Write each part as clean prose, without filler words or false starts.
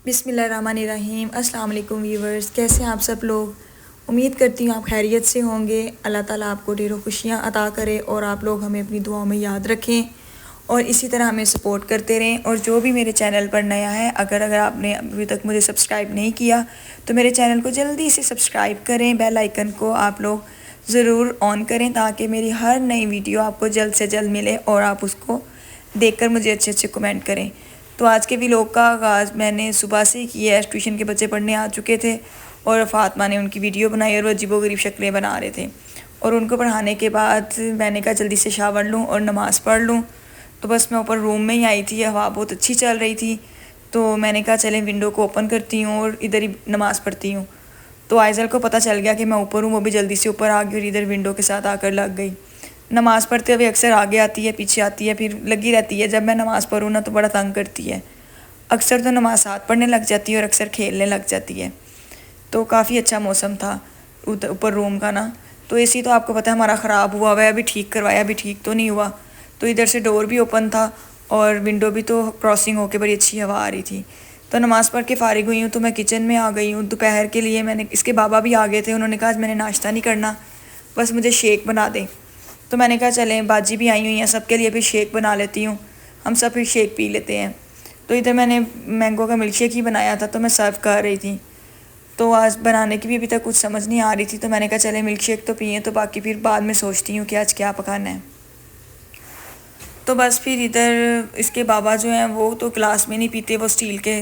बिस्मिल्लाहिर्रहमानिर्रहीम। अस्सलाम वालेकुम व्यूवर्स, कैसे हैं आप सब लोग। उम्मीद करती हूँ आप खैरियत से होंगे। अल्लाह ताला आपको ढेरों खुशियाँ अता करे और आप लोग हमें अपनी दुआओं में याद रखें और इसी तरह हमें सपोर्ट करते रहें। और जो भी मेरे चैनल पर नया है, अगर आपने अभी तक मुझे सब्सक्राइब नहीं किया तो मेरे चैनल को जल्दी से सब्सक्राइब करें। बेल आइकन को आप लोग ज़रूर ऑन करें ताकि मेरी हर नई वीडियो आपको जल्द से जल्द मिले और आप उसको देखकर मुझे अच्छे अच्छे कमेंट करें। तो आज के व्लॉग का आगाज़ मैंने सुबह से ही किया है। ट्यूशन के बच्चे पढ़ने आ चुके थे और फ़ातिमा ने उनकी वीडियो बनाई और वो अजीबोगरीब शक्लें बना रहे थे। और उनको पढ़ाने के बाद मैंने कहा जल्दी से शावर लूँ और नमाज़ पढ़ लूँ। तो बस मैं ऊपर रूम में ही आई थी, हवा बहुत अच्छी चल रही थी, तो मैंने कहा चलें विंडो को ओपन करती हूँ और इधर ही नमाज़ पढ़ती हूँ। तो आइज़ल को पता चल गया कि मैं ऊपर हूँ, वो भी जल्दी से ऊपर आ गई और इधर विंडो के साथ आकर लग गई। नमाज़ पढ़ते हुए अक्सर आगे आती है, पीछे आती है, फिर लगी रहती है। जब मैं नमाज़ पढ़ूँ ना तो बड़ा तंग करती है। अक्सर तो नमाज साथ पढ़ने लग जाती है और अक्सर खेलने लग जाती है। तो काफ़ी अच्छा मौसम था ऊपर रूम का ना। तो एसी तो आपको पता है हमारा ख़राब हुआ है, अभी ठीक करवाया, अभी ठीक तो नहीं हुआ। तो इधर से डोर भी ओपन था और विंडो भी, तो क्रॉसिंग होकर बड़ी अच्छी हवा आ रही थी। तो नमाज़ पढ़ के फ़ारिग हुई हूँ तो मैं किचन में आ गई हूँ। दोपहर के लिए मैंने, इसके बाबा भी आ गए थे, उन्होंने कहा आज मैंने नाश्ता नहीं करना, बस मुझे शेक बना दें। तो मैंने कहा चलें, बाजी भी आई हुई हैं, सबके लिए फिर शेक बना लेती हूँ, हम सब फिर शेक पी लेते हैं। तो इधर मैंने मैंगो का मिल्क शेक ही बनाया था, तो मैं सर्व कर रही थी। तो आज बनाने की भी अभी तक कुछ समझ नहीं आ रही थी, तो मैंने कहा चले मिल्क शेक तो पिए, तो बाकी फिर बाद में सोचती हूँ कि आज क्या पकाना है। तो बस फिर इधर इसके बाबा जो हैं वो तो ग्लास में नहीं पीते, वो स्टील के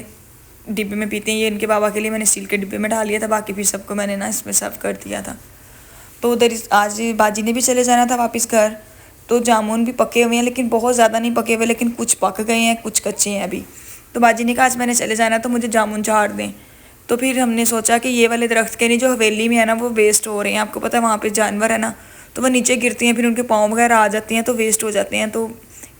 डिब्बे में पीते हैं। ये इनके बाबा के लिए मैंने स्टील के डिब्बे में डाल लिया था, बाकी फिर सबको मैंने ना इसमें सर्व कर दिया था। तो उधर आज बाजी ने भी चले जाना था वापस घर। तो जामुन भी पके हुए हैं, लेकिन बहुत ज़्यादा नहीं पके हुए, लेकिन कुछ पक गए हैं, कुछ कच्चे हैं अभी। तो बाजी ने कहा आज मैंने चले जाना तो मुझे जामुन झाड़ दें। तो फिर हमने सोचा कि ये वाले दरख्त के नहीं, जो हवेली में है ना वो वेस्ट हो रहे हैं। आपको पता है वहाँ पे जानवर है ना, तो वो नीचे गिरती हैं, फिर उनके पाँव वगैरह आ जाते हैं तो वेस्ट हो जाते हैं। तो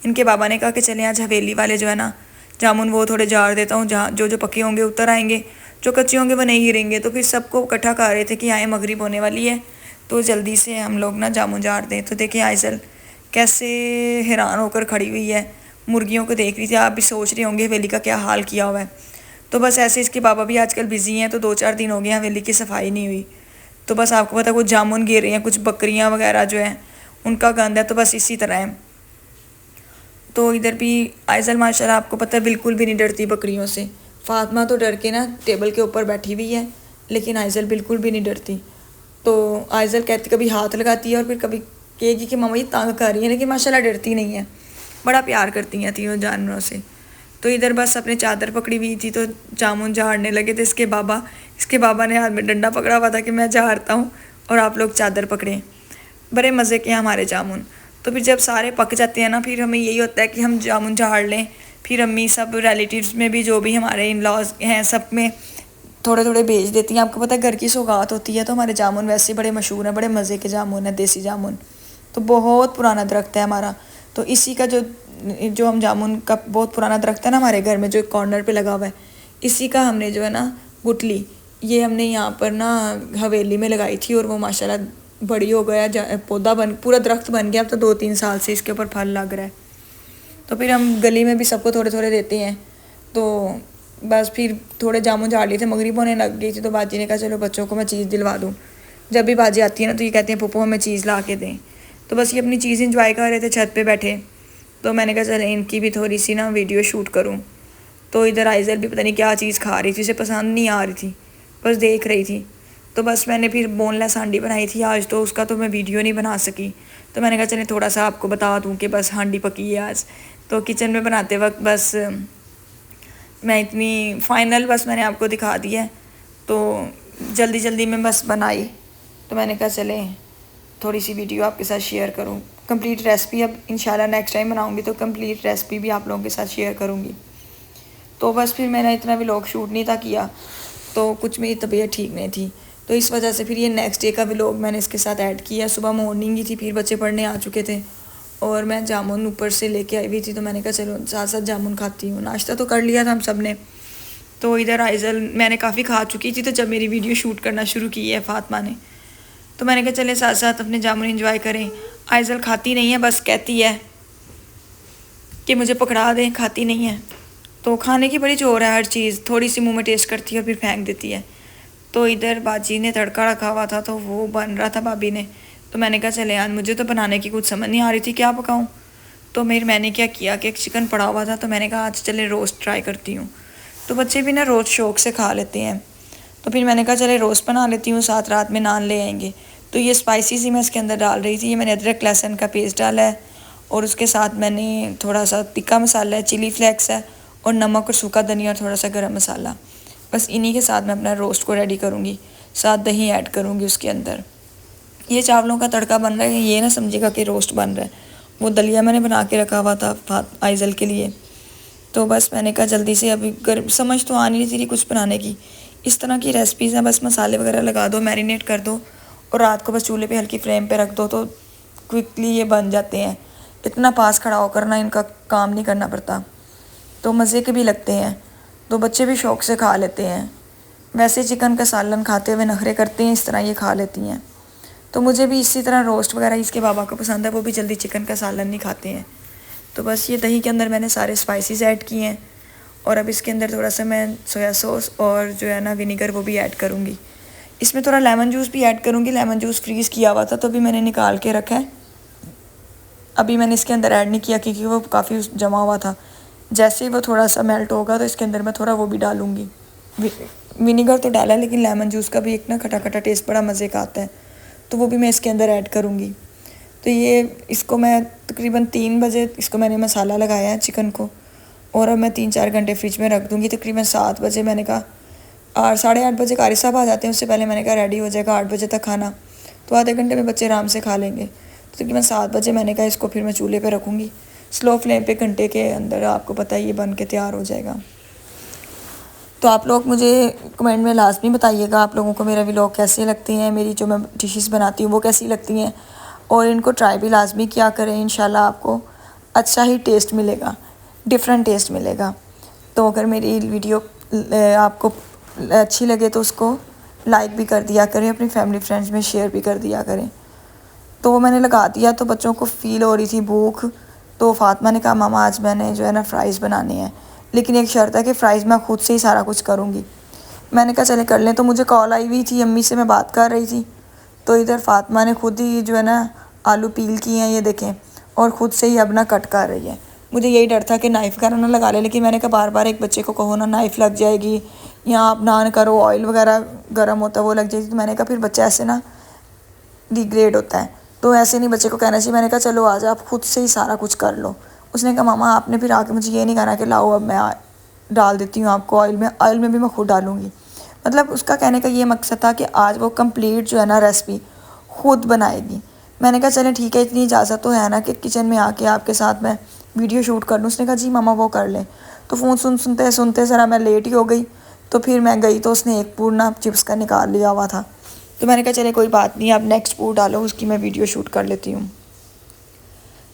इनके बाबा ने कहा कि चलें आज हवेली वाले जो है ना जामुन वो थोड़े झाड़ देता हूँ, जहाँ जो जो पके होंगे उतर आएंगे, जो कच्चे होंगे वो नहीं गिरेंगे। तो फिर सबको इकट्ठा कर रहे थे कि आए मगरिब होने वाली है तो जल्दी से हम लोग ना जामुन झाड़ दें। तो देखिए आइज़ल कैसे हैरान होकर खड़ी हुई है, मुर्गियों को देख रही थी। आप भी सोच रहे होंगे हवेली का क्या हाल किया हुआ है। तो बस ऐसे इसके बाबा भी आजकल बिज़ी हैं, तो 2-4 दिन हो गए हवेली की सफाई नहीं हुई। तो बस आपको पता है कुछ जामुन गिर रहे हैं, कुछ बकरियां वगैरह जो हैं उनका गंद है, तो बस इसी तरह है। तो इधर भी आइज़ल माशाल्लाह आपको पता है बिल्कुल भी नहीं डरती बकरियों से। फातिमा तो डर के ना टेबल के ऊपर बैठी हुई है, लेकिन आइज़ल बिल्कुल भी नहीं डरती। तो आइज़ल कहती, कभी हाथ लगाती है और फिर कभी कहेगी कि मम्मा ये तंग कर रही है, लेकिन माशाल्लाह डरती नहीं है, बड़ा प्यार करती हैं तीनों जानवरों से। तो इधर बस अपने चादर पकड़ी हुई थी तो जामुन झाड़ने लगे थे इसके बाबा ने हाथ में डंडा पकड़ा हुआ था कि मैं झाड़ता हूँ और आप लोग चादर पकड़ें। बड़े मज़े के हैं हमारे जामुन। तो फिर जब सारे पक जाते हैं ना, फिर हमें यही होता है कि हम जामुन झाड़ लें। फिर अम्मी सब रिलेटिव्स में भी जो भी हमारे इन लॉज हैं सब में थोड़े थोड़े भेज देती हैं। आपको पता है घर की सौगात होती है, तो हमारे जामुन वैसे बड़े मशहूर हैं, बड़े मज़े के जामुन हैं, देसी जामुन। तो बहुत पुराना दरख्त है हमारा। तो इसी का जो हम जामुन का बहुत पुराना दरख्त है ना हमारे घर में, जो एक कॉर्नर पे लगा हुआ है, इसी का हमने जो है ना गुठली, ये हमने यहाँ पर ना हवेली में लगाई थी और वो माशाल्लाह बड़ी हो गया, पौधा बन, पूरा दरख्त बन गया। अब तो 2-3 साल से इसके ऊपर फल लग रहा है। तो फिर हम गली में भी सबको थोड़े थोड़े देते हैं। तो बस फिर थोड़े जामुन झाड़ लिए थे, मगरिब होने लग गई थी, तो बाजी ने कहा चलो बच्चों को मैं चीज़ दिलवा दूँ। जब भी बाजी आती है ना तो ये कहते हैं पप्पू हमें चीज़ ला के दें। तो बस ये अपनी चीज़ इंजॉय कर रहे थे छत पे बैठे। तो मैंने कहा चले इनकी भी थोड़ी सी ना वीडियो शूट करूँ। तो इधर आइज़ल भी पता नहीं क्या चीज़ खा रही थी, उसे पसंद नहीं आ रही थी, बस देख रही थी। तो बस मैंने फिर बोनलेस हांडी बनाई थी आज, तो उसका तो मैं वीडियो नहीं बना सकी। तो मैंने कहा चले थोड़ा सा आपको बता दूँ कि बस हांडी पकी है आज। तो किचन में बनाते वक्त बस मैं इतनी फाइनल बस मैंने आपको दिखा दी है। तो जल्दी जल्दी में बस बनाई, तो मैंने कहा चले थोड़ी सी वीडियो आपके साथ शेयर करूं। कंप्लीट रेसिपी अब इंशाल्लाह नेक्स्ट टाइम बनाऊंगी तो कंप्लीट रेसिपी भी आप लोगों के साथ शेयर करूंगी। तो बस फिर मैंने इतना व्लॉग शूट नहीं था किया, तो कुछ मेरी तबीयत ठीक नहीं थी, तो इस वजह से फिर ये नेक्स्ट डे का व्लॉग मैंने इसके साथ ऐड किया। सुबह मॉर्निंग ही थी, फिर बच्चे पढ़ने आ चुके थे और मैं जामुन ऊपर से लेके आई हुई थी, तो मैंने कहा चलो साथ साथ जामुन खाती हूँ। नाश्ता तो कर लिया था हम सब ने। तो इधर आइज़ल मैंने काफ़ी खा चुकी थी, तो जब मेरी वीडियो शूट करना शुरू की है फातिमा ने, तो मैंने कहा चले साथ साथ अपने जामुन एंजॉय करें। आइज़ल खाती नहीं है, बस कहती है कि मुझे पकड़ा दें, खाती नहीं है। तो खाने की बड़ी चोर है हर चीज़, थोड़ी सी मुंह में टेस्ट करती है और फिर फेंक देती है। तो इधर बाजी ने तड़का रखा हुआ था तो वो बन रहा था भाभी ने। तो मैंने कहा चले यार, मुझे तो बनाने की कुछ समझ नहीं आ रही थी क्या पकाऊं। तो मैंने क्या किया कि एक चिकन पड़ा हुआ था, तो मैंने कहा आज चले रोस्ट ट्राई करती हूँ। तो बच्चे भी ना रोस्ट शौक से खा लेते हैं। तो फिर मैंने कहा चले रोस्ट बना लेती हूँ, साथ रात में नान ले आएंगे। तो ये स्पाइसी सी मैं इसके अंदर डाल रही थी। ये मैंने अदरक लहसुन का पेस्ट डाला है और उसके साथ मैंने थोड़ा सा तिक्का मसाला है, चिली फ्लेक्स है और नमक और सूखा धनिया और थोड़ा सा गरम मसाला। बस इन्हीं के साथ मैं अपना रोस्ट को रेडी करूँगी। साथ दही ऐड करूँगी उसके अंदर। ये चावलों का तड़का बन रहा है, ये ना समझिएगा कि रोस्ट बन रहा है। वो दलिया मैंने बना के रखा हुआ था आइज़ल के लिए। तो बस मैंने कहा जल्दी से, अभी समझ तो आ नहीं रही थी कुछ बनाने की। इस तरह की रेसिपीज़ हैं, बस मसाले वगैरह लगा दो, मैरिनेट कर दो और रात को बस चूल्हे पे हल्की फ्लेम पे रख दो तो क्विकली ये बन जाते हैं। इतना पास खड़ा होकर ना इनका काम नहीं करना पड़ता, तो मज़े के भी लगते हैं। तो बच्चे भी शौक़ से खा लेते हैं। वैसे चिकन का सालन खाते हुए नखरे करते हैं, इस तरह ये खा लेती हैं। तो मुझे भी इसी तरह रोस्ट वगैरह इसके बाबा को पसंद है, वो भी जल्दी चिकन का सालन नहीं खाते हैं। तो बस ये दही के अंदर मैंने सारे स्पाइसेस ऐड किए हैं और अब इसके अंदर थोड़ा सा मैं सोया सॉस और जो है ना विनीगर वो भी ऐड करूँगी। इसमें थोड़ा लेमन जूस भी ऐड करूँगी। लेमन जूस फ्रीज़ किया हुआ था तो अभी मैंने निकाल के रखा है। अभी मैंने इसके अंदर ऐड नहीं किया क्योंकि वो काफ़ी जमा हुआ था। जैसे ही वो थोड़ा सा मेल्ट होगा तो इसके अंदर मैं थोड़ा वो भी डालूँगी। विनीगर तो डाला, लेकिन लेमन जूस का भी एक ना खटा खटा टेस्ट बड़ा मज़े का आता है, तो वो भी मैं इसके अंदर ऐड करूँगी। तो ये इसको मैं तकरीबन 3 बजे इसको मैंने मसाला लगाया है चिकन को, और अब मैं 3-4 घंटे फ्रिज में रख दूँगी। तकरीबन 7 बजे मैंने कहा, 8-8:30 बजे कारी साहब आ जाते हैं, उससे पहले मैंने कहा रेडी हो जाएगा 8 बजे तक खाना, तो आधे घंटे में बच्चे आराम से खा लेंगे। तो तकरीबन 7 बजे मैंने कहा इसको फिर मैं चूल्हे पे रखूँगी स्लो फ्लेम पे, घंटे के अंदर आपको पता है ये बन के तैयार हो जाएगा। तो आप लोग मुझे कमेंट में लाजमी बताइएगा आप लोगों को मेरा व्लॉग कैसे लगते हैं, मेरी जो मैं डिशेस बनाती हूँ वो कैसी लगती हैं, और इनको ट्राई भी लाजमी किया करें। इंशाल्लाह आपको अच्छा ही टेस्ट मिलेगा, डिफरेंट टेस्ट मिलेगा। तो अगर मेरी वीडियो आपको अच्छी लगे तो उसको लाइक भी कर दिया करें, अपनी फैमिली फ्रेंड्स में शेयर भी कर दिया करें। तो वो मैंने लगा दिया तो बच्चों को फ़ील हो रही थी भूख, तो फ़ातिमा ने कहा मामा आज मैंने जो है ना फ़्राइज़ बनाने हैं, लेकिन एक शर्त है कि फ़्राइज़ मैं ख़ुद से ही सारा कुछ करूँगी। मैंने कहा चले कर लें। तो मुझे कॉल आई हुई थी, अम्मी से मैं बात कर रही थी, तो इधर फ़ातिमा ने खुद ही जो है ना आलू पील किए हैं, ये देखें, और ख़ुद से ही अब ना कट कर रही है। मुझे यही डर था कि नाइफ़ वगैरह ना लगा ले, लेकिन मैंने कहा बार बार एक बच्चे को कहो ना नाइफ़ लग जाएगी या आप नान करो, ऑयल वगैरह गर्म होता है वो लग जाएगी। तो मैंने कहा फिर बच्चा ऐसे ना डिग्रेड होता है, तो ऐसे नहीं बच्चे को कहना चाहिए। मैंने कहा चलो आज आप खुद से ही सारा कुछ कर लो। उसने कहा मामा आपने फिर आके मुझे ये नहीं कहना कि लाओ अब मैं डाल देती हूँ आपको ऑयल में भी मैं खुद डालूँगी। मतलब उसका कहने का ये मकसद था कि आज वो कंप्लीट जो है ना रेसिपी खुद बनाएगी। मैंने कहा चलें ठीक है, इतनी इजाज़त तो है ना कि किचन में आके आपके साथ मैं वीडियो शूट कर लूँ। उसने कहा जी मामा वो कर लें। तो फ़ोन सुनते ज़रा मैं लेट ही हो गई, तो फिर मैं गई तो उसने एक पूर्णा चिप्स का निकाल लिया हुआ था। तो मैंने कहा चले कोई बात नहीं, आप नेक्स्ट पूर डालो, उसकी मैं वीडियो शूट कर लेती हूँ।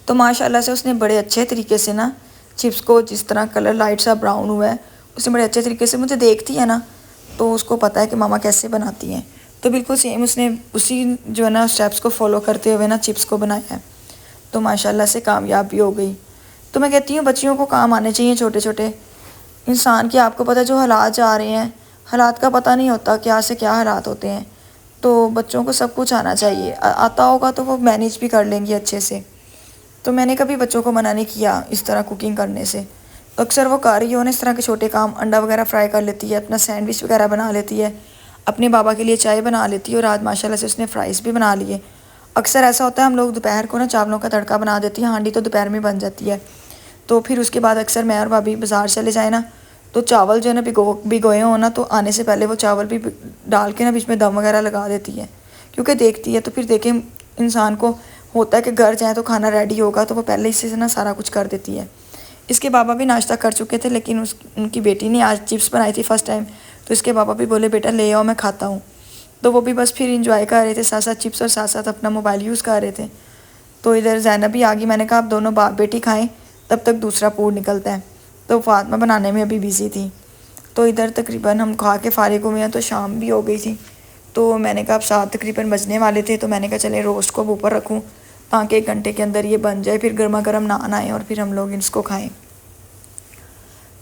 तो माशाल्लाह से उसने बड़े अच्छे तरीके से ना चिप्स को, जिस तरह कलर लाइट सा ब्राउन हुआ है, उसने बड़े अच्छे तरीके से, मुझे देखती है ना तो उसको पता है कि मामा कैसे बनाती हैं, तो बिल्कुल सेम उसने उसी जो है ना स्टेप्स को फॉलो करते हुए ना चिप्स को बनाया है। तो माशाल्लाह से कामयाब भी हो गई। तो मैं कहती हूँ बच्चियों को काम आने चाहिए छोटे छोटे। इंसान की आपको पता जो हालात जा रहे हैं, हालात का पता नहीं होता क्या से क्या हालात होते हैं, तो बच्चों को सब कुछ आना चाहिए। आता होगा तो वो मैनेज भी कर लेंगी अच्छे से। तो मैंने कभी बच्चों को मना नहीं किया इस तरह कुकिंग करने से। अक्सर वो कर रही हो ना इस तरह के छोटे काम, अंडा वगैरह फ्राई कर लेती है, अपना सैंडविच वगैरह बना लेती है, अपने बाबा के लिए चाय बना लेती है, और आज माशाल्लाह से उसने फ़्राइज़ भी बना लिए। अक्सर ऐसा होता है हम लोग दोपहर को ना चावलों का तड़का बना देती हैं, हांडी तो दोपहर में बन जाती है, तो फिर उसके बाद अक्सर मैं और भाभी बाज़ार चले जाए ना, तो चावल जो है ना भिगोए हो ना, तो आने से पहले वो चावल भी डाल के ना बीच में दम वगैरह लगा देती है, क्योंकि देखती है। तो फिर देखें इंसान को होता है कि घर जाए तो खाना रेडी होगा, तो वो पहले इससे ना सारा कुछ कर देती है। इसके बाबा भी नाश्ता कर चुके थे, लेकिन उनकी बेटी ने आज चिप्स बनाई थी फ़र्स्ट टाइम, तो इसके पापा भी बोले बेटा ले आओ मैं खाता हूँ। तो वो भी बस फिर इंजॉय कर रहे थे, साथ साथ चिप्स और साथ साथ अपना मोबाइल यूज़ कर रहे थे। तो इधर ज़ैनब भी आ गई, मैंने कहा आप दोनों बाप बेटी खाएं, तब तक दूसरा पूर निकलता है। तो फातिमा बनाने में अभी बिज़ी थी। तो इधर तकरीबन हम खा के फारिग हुए हैं, तो शाम भी हो गई थी। तो मैंने कहा अब 7 तकरीबन बजने वाले थे, तो मैंने कहा चले रोस्ट को ऊपर रखूँ ताकि 1 घंटे के अंदर ये बन जाए, फिर गर्मा गर्म नान आए और फिर हम लोग इसको खाएँ।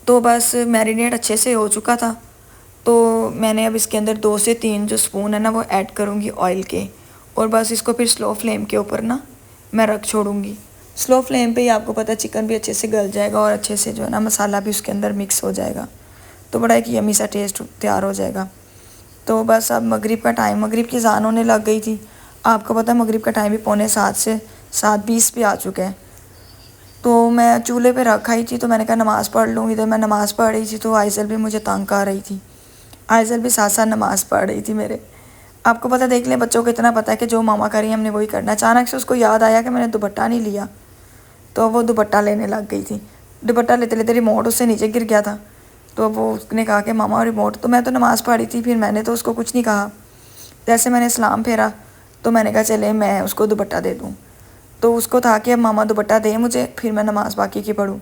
तो बस मैरिनेट अच्छे से हो चुका था। तो मैंने अब इसके अंदर 2 से 3 जो स्पून है ना वो ऐड करूँगी ऑयल के, और बस इसको फिर स्लो फ्लेम के ऊपर ना मैं रख छोड़ूंगी। स्लो फ्लेम पे ही आपको पता है चिकन भी अच्छे से गल जाएगा और अच्छे से जो है ना मसाला भी उसके अंदर मिक्स हो जाएगा, तो बड़ा एक यमी सा टेस्ट तैयार हो जाएगा। तो बस अब मगरिब का टाइम, मगरिब की अज़ान होने लग गई थी। आपको पता है मगरिब का टाइम भी 6:45 से 7:20 पे आ चुके हैं। तो मैं चूल्हे पे रख आई थी, तो मैंने कहा नमाज़ पढ़ लूँ। इधर मैं नमाज़ पढ़ रही थी तो आइज़ल भी मुझे तंग कर रही थी। आइज़ल भी साथ साथ नमाज़ पढ़ रही थी मेरे। आपको पता, देख लें बच्चों को इतना पता है कि जो मामा करी हमने वही करना है। अचानक से उसको याद आया कि मैंने दुपट्टा नहीं लिया, तो वो दुपट्टा लेने लग गई थी। दुपट्टा लेते लेते रिमोट उससे नीचे गिर गया था, तो वो उसने कहा कि मामा रिमोट। तो मैं तो नमाज़ पढ़ी थी, फिर मैंने तो उसको कुछ नहीं कहा। जैसे मैंने सलाम फेरा तो मैंने कहा चले मैं उसको दुपट्टा दे दूँ। तो उसको था कि अब मामा दुपट्टा दे मुझे, फिर मैं नमाज़ बाकी की पढ़ूँ।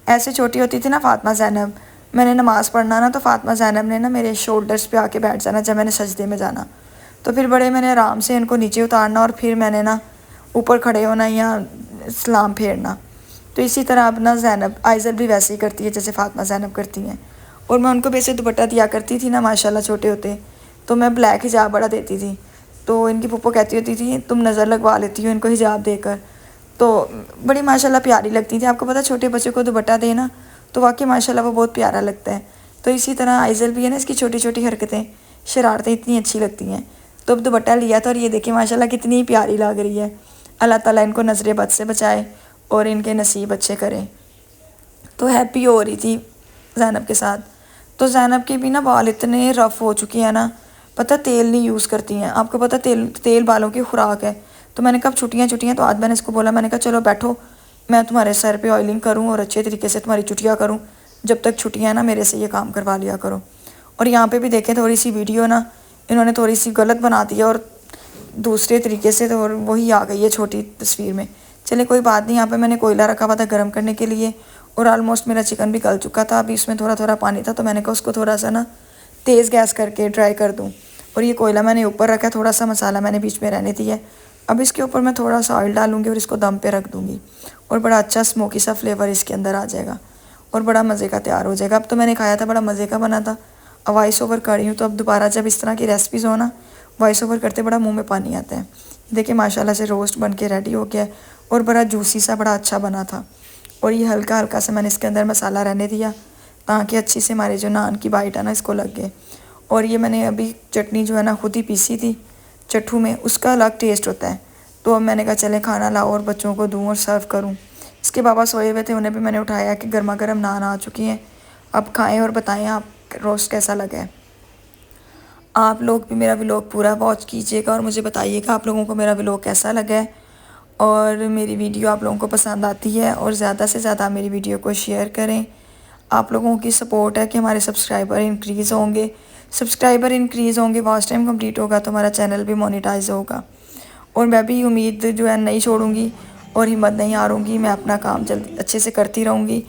ऐसे छोटी होती थी ना फ़ातिमा ज़ैनब, मैंने नमाज़ पढ़ना ना तो फ़ातिमा ज़ैनब ने ना मेरे शोल्डर्स पे आके बैठ जाना जब मैंने सजदे में जाना। तो फिर बड़े मैंने आराम से इनको नीचे उतारना और फिर मैंने ना ऊपर खड़े होना या सलाम फेरना। तो इसी तरह अब ना ज़ैनब आइज़ल भी वैसे ही करती है जैसे फ़ातिमा ज़ैनब करती हैं। और मैं उनको वैसे दुपट्टा दिया करती थी ना माशाल्लाह छोटे होते, तो मैं ब्लैक हिजाब बड़ा देती थी। तो इनकी पप्पो कहती होती थी तुम नज़र लगवा लेती हो इनको हिजाब देकर, तो बड़ी माशाल्लाह प्यारी लगती थी। आपको पता छोटे बच्चे को दुपट्टा देना तो वाकई माशाल्लाह वो बहुत प्यारा लगता है। तो इसी तरह आइज़ल भी है ना, इसकी छोटी छोटी हरकतें, शरारतें इतनी अच्छी लगती हैं। तो अब दुपट्टा लिया था और ये देखिए माशाल्लाह कितनी प्यारी लग रही है। अल्लाह ताला इनको नज़र बद से बचाए और इनके नसीब अच्छे करें। तो हैप्पी हो रही थी ज़ैनब के साथ। तो ज़ैनब के भी ना बाल इतने रफ़ हो चुके हैं ना, पता तेल नहीं यूज़ करती हैं। आपको पता तेल बालों की खुराक है। तो मैंने कब छुट्टियाँ तो आज मैंने इसको बोला, मैंने कहा चलो बैठो मैं तुम्हारे सर पे ऑयलिंग करूँ और अच्छे तरीके से तुम्हारी छुट्टियाँ करूँ, जब तक छुट्टियाँ ना मेरे से ये काम करवा लिया करो। और यहाँ पे भी देखें थोड़ी सी वीडियो ना इन्होंने थोड़ी सी गलत बना दी है और दूसरे तरीके से, तो और वही आ गई है छोटी तस्वीर में। चले कोई बात नहीं। यहाँ पे मैंने कोयला रखा हुआ था गर्म करने के लिए और ऑलमोस्ट मेरा चिकन भी गल चुका था। अभी इसमें थोड़ा थोड़ा पानी था, तो मैंने कहा उसको थोड़ा सा ना तेज़ गैस करके ड्राई कर दूँ। और ये कोयला मैंने ऊपर रखा है, थोड़ा सा मसाला मैंने बीच में रहने दिया है। अब इसके ऊपर मैं थोड़ा सा ऑयल डालूँगी और इसको दम पे रख दूँगी और बड़ा अच्छा स्मोकी सा फ्लेवर इसके अंदर आ जाएगा और बड़ा मज़े का तैयार हो जाएगा। अब तो मैंने खाया था, बड़ा मज़े का बना था। अब वॉइस ओवर कर रही हूँ, तो अब दोबारा जब इस तरह की रेसिपीज़ हो ना, वॉइस ओवर करते बड़ा मुँह में पानी आता है। देखिए माशाल्लाह से रोस्ट बन के रेडी हो गया और बड़ा जूसी सा बड़ा अच्छा बना था। और ये हल्का हल्का सा मैंने इसके अंदर मसाला रहने दिया ताकि अच्छी से हमारे जो नान की बाइट है ना इसको लग गए। और ये मैंने अभी चटनी जो है ना खुद ही पीसी थी चट्टू में, उसका अलग टेस्ट होता है। तो अब मैंने कहा चले खाना लाओ और बच्चों को दूँ और सर्व करूँ। इसके बाबा सोए हुए थे, उन्हें भी मैंने उठाया कि गर्मा गर्म नान आ चुकी हैं, अब खाएँ और बताएँ आप रोस्ट कैसा लगा है। आप लोग भी मेरा व्लॉग पूरा वॉच कीजिएगा और मुझे बताइएगा आप लोगों को मेरा व्लॉग कैसा लगा है और मेरी वीडियो आप लोगों को पसंद आती है। और ज़्यादा से ज़्यादा मेरी वीडियो को शेयर करें। आप लोगों की सपोर्ट है कि हमारे सब्सक्राइबर इंक्रीज़ होंगे। सब्सक्राइबर इंक्रीज़ होंगे, वॉच टाइम कंप्लीट होगा तो हमारा चैनल भी मोनेटाइज होगा। और मैं भी उम्मीद जो है नहीं छोड़ूंगी और हिम्मत नहीं हारूंगी। मैं अपना काम जल्दी अच्छे से करती रहूँगी।